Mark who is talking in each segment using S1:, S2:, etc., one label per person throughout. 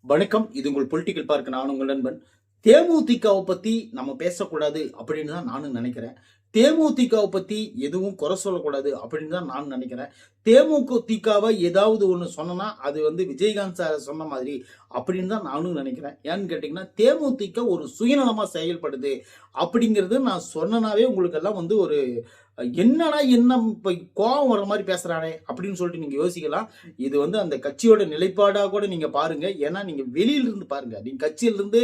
S1: வணக்கம். இது உங்கள் பொலிட்டிக்கல் பார்க்க நான் உங்கள் நண்பன். தேமுதிகவை பத்தி நம்ம பேசக்கூடாது அப்படின்னு தான் நானும் நினைக்கிறேன். தேமுதிகவை பத்தி எதுவும் குறை சொல்லக்கூடாது அப்படின்னு தான் நான் நினைக்கிறேன். தேமுதிகவை ஏதாவது ஒன்று சொன்னனா அது விஜயகாந்த் சார் சொன்ன மாதிரி அப்படின்னு தான் நானும் நினைக்கிறேன். ஏன்னு கேட்டீங்கன்னா தேமுதிக ஒரு சுயநலமா செயல்படுது அப்படிங்கிறது நான் சொன்னனாவே உங்களுக்கு எல்லாம் ஒரு என்னடா என்ன இப்ப கோவம் வர மாதிரி பேசுறானே அப்படின்னு சொல்லிட்டு நீங்க யோசிக்கலாம். இது அந்த கட்சியோட நிலைப்பாடா கூட நீங்க பாருங்க. ஏன்னா நீங்க வெளியில இருந்து பாருங்க. நீங்க கட்சியில இருந்து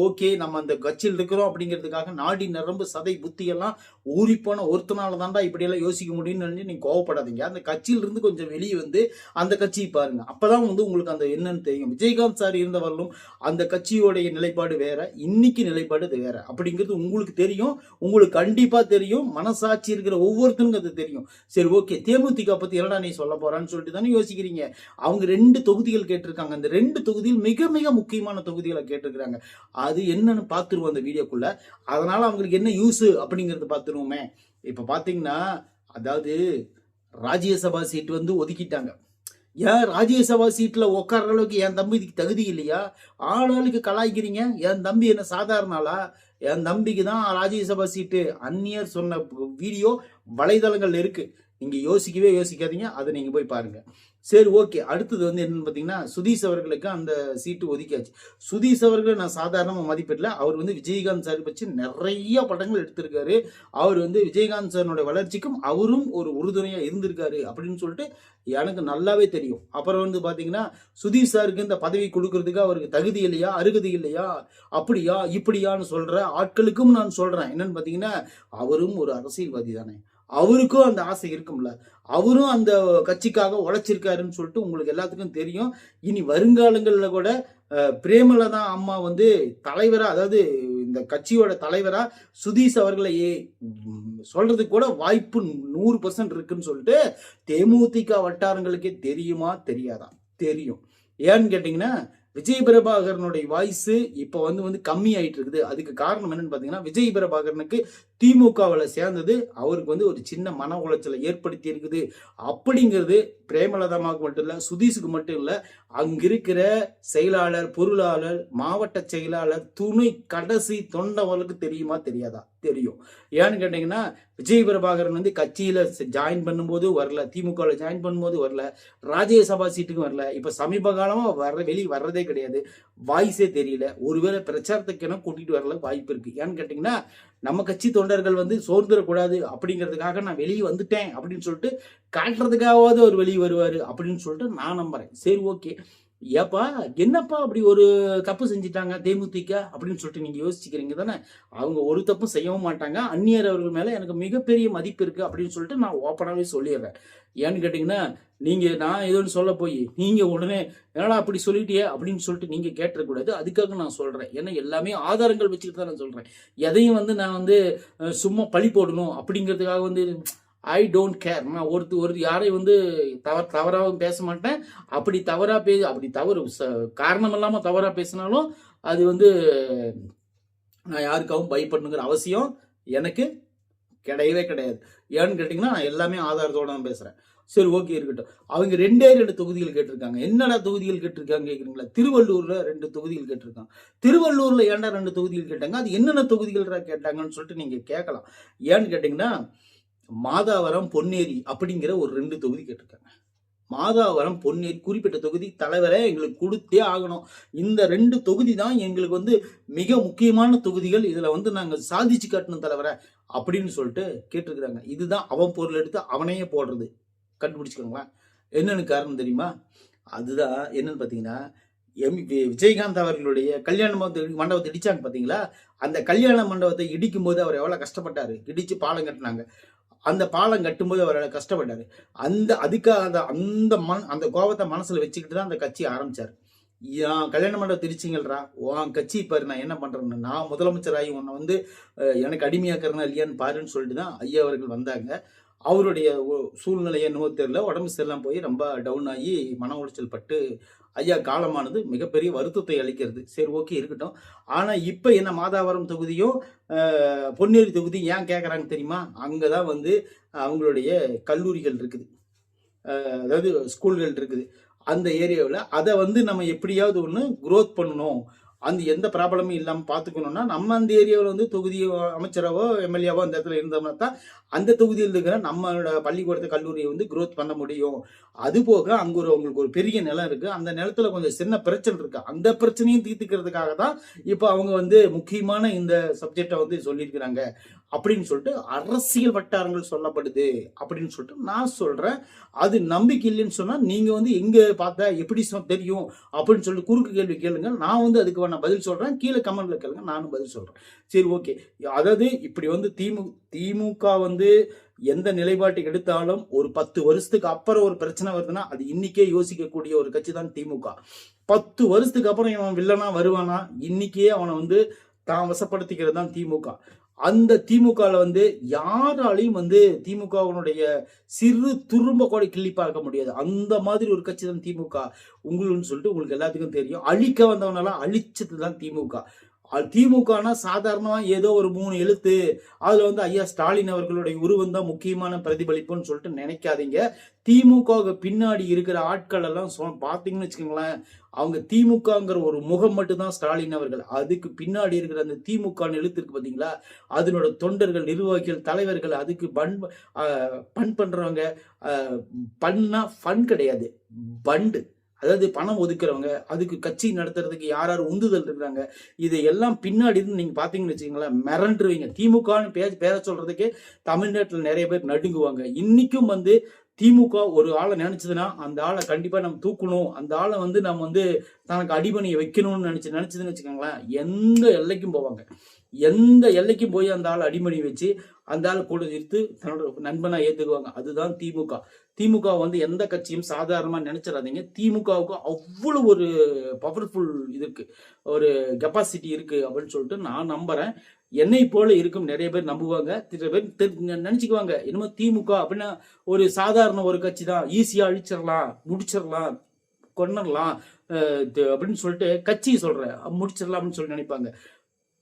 S1: ஓகே நம்ம அந்த கட்சியில் இருக்கிறோம் அப்படிங்கிறதுக்காக நாடி நரம்பு சதை புத்தி எல்லாம் ஊறி போன ஒருத்தனால தாண்டா இப்படி எல்லாம் யோசிக்க முடியும்னு நினைச்சு நீங்க கோவப்படாதீங்க. அந்த கட்சியில இருந்து கொஞ்சம் வெளியே அந்த கட்சியை பாருங்க. அப்பதான் உங்களுக்கு அந்த என்னன்னு தெரியும். விஜயகாந்த் சார் இருந்தவர்களும் அந்த கட்சியோடைய நிலைப்பாடு வேற, இன்னைக்கு நிலைப்பாடு வேற அப்படிங்கிறது உங்களுக்கு தெரியும். உங்களுக்கு கண்டிப்பா தெரியும். மனசாட்சி இருக்கிற ஒவ்வொருத்தருக்கும் அது தெரியும். சரி ஓகே, தேமுதிக பத்தி என்னடா நீ சொல்ல போறான்னு சொல்லிட்டு தானே யோசிக்கிறீங்க. அவங்க 2 தொகுதிகள் கேட்டிருக்காங்க. அந்த 2 தொகுதியில் மிக மிக முக்கியமான தொகுதிகளை கேட்டிருக்காங்க. அது என்னன்னு பார்த்துருவோம் அந்த வீடியோக்குள்ள. அதனால அவங்களுக்கு என்ன யூஸ் அப்படிங்கறது பார்த்துருவோமே. இப்ப பாத்தீங்கன்னா அதாவது ராஜ்யசபா சீட் ஒதுக்கிட்டாங்க. ஏன் ராஜ்யசபா சீட்ல உட்கார்ற அளவுக்கு என் தம்பிக்கு தகுதி இல்லையா? ஆளுக்கு கலாய்க்கிறீங்க. என் தம்பி என்ன சாதாரண ஆளா? என் தம்பிக்கு தான் ராஜ்யசபா சீட்டு. அந்நியர் சொன்ன வீடியோ வலைதளங்கள் இருக்கு. நீங்க யோசிக்கவே யோசிக்காதீங்க. அதை நீங்க போய் பாருங்க. சரி ஓகே, அடுத்தது என்னன்னு பாத்தீங்கன்னா சுதீஷ் அவர்களுக்கு அந்த சீட்டு ஒதுக்கியாச்சு. சுதீஷ் அவர்களை நான் சாதாரணமா மதிப்பிடல. அவர் விஜயகாந்த் சார் பற்றி நிறைய படங்கள் எடுத்திருக்காரு. அவர் விஜயகாந்த் சாரோட வளர்ச்சிக்கும் அவரும் ஒரு உறுதுணையா இருந்திருக்காரு அப்படின்னு சொல்லிட்டு எனக்கு நல்லாவே தெரியும். அப்புறம் பாத்தீங்கன்னா சுதீஷ் சாருக்கு இந்த பதவி கொடுக்கறதுக்கு அவருக்கு தகுதி இல்லையா, அருகதி இல்லையா, அப்படியா இப்படியான்னு சொல்ற ஆட்களுக்கும் நான் சொல்றேன். என்னன்னு பாத்தீங்கன்னா அவரும் ஒரு அரசியல்வாதி தானே. அவருக்கும் அந்த ஆசை இருக்கும்ல. அவரும் அந்த கட்சிக்காக உழைச்சிருக்காருன்னு சொல்லிட்டு உங்களுக்கு எல்லாத்துக்கும் தெரியும். இனி வருங்காலங்களில் கூட பிரேமலதா அம்மா தலைவரா, அதாவது இந்த கட்சியோட தலைவரா சுதீஷ் அவர்களை சொல்றதுக்கு கூட வாய்ப்பு 100% இருக்குன்னு சொல்லிட்டு தேமுதிக வட்டாரங்களுக்கே தெரியுமா தெரியாதா? தெரியும். ஏன்னு கேட்டீங்கன்னா விஜய் பிரபாகரனுடைய வாய்ஸ் இப்ப கம்மி ஆயிட்டு இருக்குது. அதுக்கு காரணம் என்னன்னு பாத்தீங்கன்னா விஜய் பிரபாகரனுக்கு திமுகவில் சேர்ந்தது அவருக்கு ஒரு சின்ன மன உளைச்சலை ஏற்படுத்தி இருக்குது அப்படிங்கிறது பிரேமலதாமாவுக்கு மட்டும் இல்ல, சுதீஷுக்கு மட்டும் இல்ல, அங்க இருக்கிற செயலாளர், பொருளாளர், மாவட்ட செயலாளர், துணை கடைசி தொண்டவர்களுக்கு தெரியுமா தெரியாதா? தெரியும். ஏன்னு கேட்டீங்கன்னா விஜய் பிரபாகரன் கட்சியில ஜாயின் பண்ணும்போது வரல, திமுக ஜாயின் பண்ணும்போது வரல, ராஜ்யசபா சீட்டுக்கும் வரல, இப்ப சமீப காலமா வெளியே வர்றதே கிடையாது. வாய்ஸே தெரியல. ஒருவேளை பிரச்சாரத்துக்கு என கூட்டிட்டு வரல வாய்ப்பு இருக்கு. ஏன்னு கேட்டீங்கன்னா நம்ம கட்சி தொண்டர்கள் சோர்ந்துடக்கூடாது அப்படிங்கிறதுக்காக நான் வெளியே வந்துட்டேன் அப்படின்னு சொல்லிட்டு காட்டுறதுக்காவது அவர் வெளியே வருவாரு அப்படின்னு சொல்லிட்டு நான் நம்புறேன். சரி ஓகே, ஏப்பா என்னப்பா அப்படி ஒரு தப்பு செஞ்சிட்டாங்க தேமுதிக அப்படின்னு சொல்லிட்டு நீங்க யோசிச்சுக்கிறீங்க தானே. அவங்க ஒரு தப்பும் செய்யவும் மாட்டாங்க. அந்நியர் அவர்கள் மேல எனக்கு மிகப்பெரிய மதிப்பு இருக்கு அப்படின்னு சொல்லிட்டு நான் ஓப்பனாவே சொல்லிடுறேன். ஏன்னு கேட்டீங்கன்னா நான் ஏதோ சொல்ல போய் நீங்க உடனே என்னடா அப்படி சொல்லிட்டியே அப்படின்னு சொல்லிட்டு நீங்க கேட்டக்கூடாது. அதுக்காக நான் சொல்றேன். ஏன்னா எல்லாமே ஆதாரங்கள் வச்சுக்கிட்டு தான் நான் சொல்றேன். எதையும் நான் சும்மா பழி போடணும் அப்படிங்கிறதுக்காக ஐ டோன்ட் கேர். நான் ஒரு யாரையும் தவறாகவும் பேச மாட்டேன். அப்படி தவறு காரணம் இல்லாம தவறா பேசினாலும் அது நான் யாருக்காகவும் பயப்படணுங்கிற அவசியம் எனக்கு கிடையவே கிடையாது. ஏன்னு கேட்டீங்கன்னா நான் எல்லாமே ஆதாரத்தோட தான் பேசுறேன். சரி ஓகே, இருக்கட்டும். அவங்க 2 தொகுதிகள் கேட்டிருக்காங்க. என்னடா தொகுதிகள் கேட்டிருக்காங்க கேக்குறீங்களா? திருவள்ளூர்ல 2 தொகுதிகள் கேட்டிருக்காங்க. திருவள்ளூர்ல ஏன்டா 2 தொகுதிகள் கேட்டாங்க? அது என்னென்ன தொகுதிகள் கேட்டாங்கன்னு சொல்லிட்டு நீங்க கேட்கலாம். ஏன்னு கேட்டீங்கன்னா மாதாவரம், பொன்னேரி அப்படிங்கிற ஒரு 2 தொகுதி கேட்டிருக்காங்க. மாதாவரம், பொன்னேரி குறிப்பிட்ட தொகுதி தலைவரை எங்களுக்கு கொடுத்தே ஆகணும். இந்த 2 தொகுதி தான் எங்களுக்கு மிக முக்கியமான தொகுதிகள். இதுல நாங்க சாதிச்சு காட்டணும் தலைவரை அப்படின்னு சொல்லிட்டு கேட்டிருக்கிறாங்க. இதுதான் அவன் பொருள் எடுத்து அவனையே போடுறது. கண்டுபிடிச்சுக்கோங்களா? என்னன்னு காரணம் தெரியுமா? அதுதான் என்னன்னு பாத்தீங்கன்னா விஜயகாந்த் அவர்களுடைய கல்யாண மண்டபத்தை இடிச்சாங்க பாத்தீங்களா? அந்த கல்யாண மண்டபத்தை இடிக்கும் போது அவர் எவ்வளவு கஷ்டப்பட்டாரு. இடிச்சு பாலம் கட்டினாங்க. அந்த பாலம் கட்டும்போது அவர் கஷ்டப்பட்டாரு. அதுக்காக அந்த கோபத்தை மனசுல வச்சுக்கிட்டு தான் அந்த கட்சி ஆரம்பிச்சாரு. கல்யாண மண்டபம் திருச்சிங்கள்ரா, உன் கட்சி பாரு நான் என்ன பண்றேன்னு, நான் முதலமைச்சராகி உன்னை எனக்கு அடிமையாக்குறேன்னா இல்லையான்னு பாருன்னு சொல்லிட்டு தான் ஐயா அவர்கள் வந்தாங்க. அவருடைய சூழ்நிலை என்னவோ தெரியல, உடம்பு சரியில்லாம போய் ரொம்ப டவுன் ஆகி மன உளைச்சல் பட்டு ஐயா காலமானது மிகப்பெரிய வருத்தத்தை அளிக்கிறது. சரி ஓகே, இருக்கட்டும். ஆனா இப்ப என்ன மாதாவரம் தொகுதியும் பொன்னேரி தொகுதி ஏன் கேட்கறாங்க தெரியுமா? அங்கதான் அவங்களுடைய கல்லூரிகள் இருக்குது, அதாவது ஸ்கூல்கள் இருக்குது. அந்த ஏரியாவில் அதை வந்து நம்ம எப்படியாவது ஒன்று growth பண்ணணும், அந்த எந்த ப்ராப்ளமும் இல்லாமல் பார்த்துக்கணும்னா நம்ம அந்த ஏரியாவில் வந்து தொகுதி அமைச்சராவோ எம்எல்ஏவோ அந்த இடத்துல இருந்தோம்னா தான் அந்த தொகுதியில் இருக்கிற நம்மளோட பள்ளிக்கூடத்தை கல்லூரியை வந்து growth பண்ண முடியும். அது போக அங்கே அவங்களுக்கு ஒரு பெரிய நிலம் இருக்கு, அந்த நிலத்துல கொஞ்சம் சின்ன பிரச்சனை இருக்கு, அந்த பிரச்சனையும் தீர்த்துக்கிறதுக்காக தான் இப்போ அவங்க வந்து முக்கியமான இந்த சப்ஜெக்டை வந்து சொல்லியிருக்கிறாங்க அப்படின்னு சொல்லிட்டு அரசியல் வட்டாரங்கள் சொல்லப்படுது அப்படின்னு சொல்லிட்டு நான் சொல்றேன். அது நம்பிக்கை இல்லைன்னு சொன்னா நீங்க வந்து எங்க பார்த்தா எப்படி தெரியும் அப்படின்னு சொல்லிட்டு குறுக்கு கேள்வி கேளுங்க, நான் வந்து அதுக்கு நான் பதில் சொல்றேன். கீழே கமெண்ட்ல கேளுங்க, நானும் பதில் சொல்றேன். சரி, ஓகே. அதாவது இப்படி வந்து திமுக வந்து எந்த நிலைப்பாட்டை எடுத்தாலும் ஒரு 10 வருஷத்துக்கு அப்புறம் ஒரு பிரச்சனை வருதுன்னா அது இன்னைக்கே யோசிக்கக்கூடிய ஒரு கட்சி தான் திமுக. 10 வருஷத்துக்கு அப்புறம் இவன் வில்லனா வருவானா, இன்னைக்கே அவனை வந்து தான் வசப்படுத்திக்கிறது தான் திமுக. அந்த திமுகல வந்து யாராலையும் வந்து திமுகவினுடைய சிறு துரும்ப கூட கிள்ளி பார்க்க முடியாது. அந்த மாதிரி ஒரு கட்சி தான் திமுக. உங்களுக்கு சொல்லிட்டு உங்களுக்கு எல்லாத்துக்கும் தெரியும். அழிக்க வந்தவனெல்லாம் அழிச்சது தான் திமுக. திமுகனா சாதாரணமா ஏதோ ஒரு 3 எழுத்து, அதுல வந்து ஐயா ஸ்டாலின் அவர்களுடைய உருவம் தான் முக்கியமான பிரதிபலிப்புன்னு சொல்லிட்டு நினைக்காதீங்க. திமுக பின்னாடி இருக்கிற ஆட்கள் எல்லாம் பாத்தீங்கன்னு வச்சுக்கோங்களேன், அவங்க திமுகங்கிற ஒரு முகம் மட்டும்தான் ஸ்டாலின் அவர்கள். அதுக்கு பின்னாடி இருக்கிற அந்த திமுக எழுத்து இருக்கு பாத்தீங்களா, அதனோட தொண்டர்கள், நிர்வாகிகள், தலைவர்கள், அதுக்கு பண் பண்றவங்க, பண்ணா ஃபன் கிடையாது, பண்டு. அதாவது பணம் ஒதுக்குறவங்க, அதுக்கு கட்சி நடத்துறதுக்கு யார் யார் உந்துதல் இருக்கிறாங்க, இதையெல்லாம் பின்னாடி இருந்து நீங்க பாத்தீங்கன்னு வச்சுக்கீங்களேன், மிரண்டுருவீங்க. திமுகன்னு பேர சொல்றதுக்கே தமிழ்நாட்டில் நிறைய பேர் நடுங்குவாங்க. இன்னைக்கும் வந்து திமுக ஒரு ஆளை நினைச்சதுன்னா அந்த ஆளை கண்டிப்பா நம்ம தூக்கணும், அந்த ஆளை வந்து நம்ம வந்து தனக்கு அடிபணியை வைக்கணும்னு நினைச்சதுன்னு வச்சுக்கோங்களேன், எந்த எல்லைக்கும் போவாங்க. எந்த எல்லைக்கும் போய் அந்த ஆளை அடிமணி வச்சு அந்த ஆளை கூட எடுத்து தன்னோட நண்பனா ஏத்துக்குவாங்க. அதுதான் திமுக. திமுக வந்து எந்த கட்சியும் சாதாரணமா நினைச்சிடாதீங்க. திமுகவுக்கு அவ்வளவு ஒரு பவர்ஃபுல் இது இருக்கு, ஒரு கெப்பாசிட்டி இருக்கு அப்படின்னு சொல்லிட்டு நான் நம்புறேன். என்னை போல இருக்கும் நிறைய பேர் நம்புவாங்க, சில பேர் நினைச்சுக்குவாங்க என்னமோ திமுக அப்படின்னா ஒரு சாதாரண ஒரு கட்சி தான், ஈஸியா அழிச்சிடலாம், முடிச்சிடலாம், கொண்டலாம் அப்படின்னு சொல்லிட்டு கட்சி சொல்றேன் முடிச்சிடலாம் அப்படின்னு சொல்லி நினைப்பாங்க.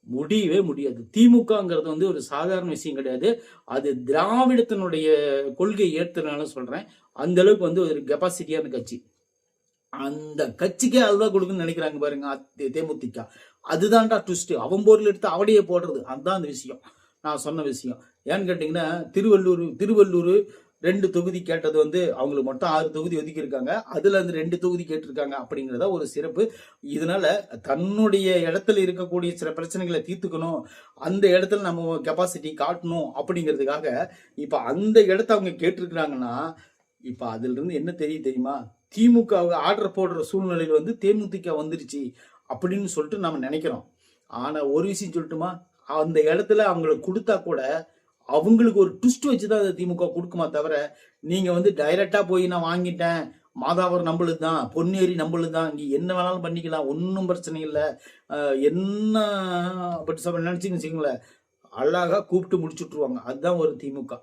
S1: முடியவே முடியாது. திமுகங்கிறது வந்து ஒரு சாதாரண விஷயம் கிடையாது. அது திராவிடத்தினுடைய கொள்கை ஏற்றனால சொல்றேன். அந்த அளவுக்கு வந்து ஒரு கெப்பாசிட்டியான கட்சி. அந்த கட்சிக்கே அதுதான் கொடுக்குன்னு நினைக்கிறாங்க பாருங்க தேமுதிக. அதுதான்டா ட்விஸ்ட். அவன் பொருள் எடுத்து அவடையே போடுறது, அதுதான் அந்த விஷயம், நான் சொன்ன விஷயம். ஏன்னு கேட்டீங்கன்னா திருவள்ளூர் 2 தொகுதி கேட்டது வந்து அவங்களுக்கு மொத்தம் 6 தொகுதி ஒதுக்கி இருக்காங்க, அதுல அந்த 2 தொகுதி கேட்டிருக்காங்க அப்படிங்கிறத ஒரு சிறப்பு. இதனால தன்னுடைய இடத்துல இருக்கக்கூடிய சில பிரச்சனைகளை தீர்த்துக்கணும், அந்த இடத்துல நம்ம கெப்பாசிட்டி காட்டணும் அப்படிங்கிறதுக்காக இப்ப அந்த இடத்த அவங்க கேட்டிருக்கிறாங்கன்னா, இப்ப அதுல இருந்து என்ன தெரியுமா, திமுக ஆர்டர் போடுற சூழ்நிலையில் வந்து தேமுதிக வந்துருச்சு அப்படின்னு சொல்லிட்டு நம்ம நினைக்கிறோம். ஆனா ஒரு விஷயம் சொல்லட்டுமா, அந்த இடத்துல அவங்களுக்கு கொடுத்தா கூட அவங்களுக்கு ஒரு ட்விஸ்ட் வச்சுதான் அந்த திமுக கொடுக்குமா தவிர, நீங்க வந்து டைரக்டா போய் நான் வாங்கிட்டேன், மாதாவரம் நம்மளுது தான், பொன்னேரி நம்மளுது தான், இங்க என்ன வேணாலும் பண்ணிக்கலாம், ஒன்றும் பிரச்சனை இல்லை, என்ன அப்படி நினைச்சுன்னு வச்சுக்கோங்களேன், அழகா கூப்பிட்டு முடிச்சுட்டுருவாங்க. அதுதான் ஒரு திமுக.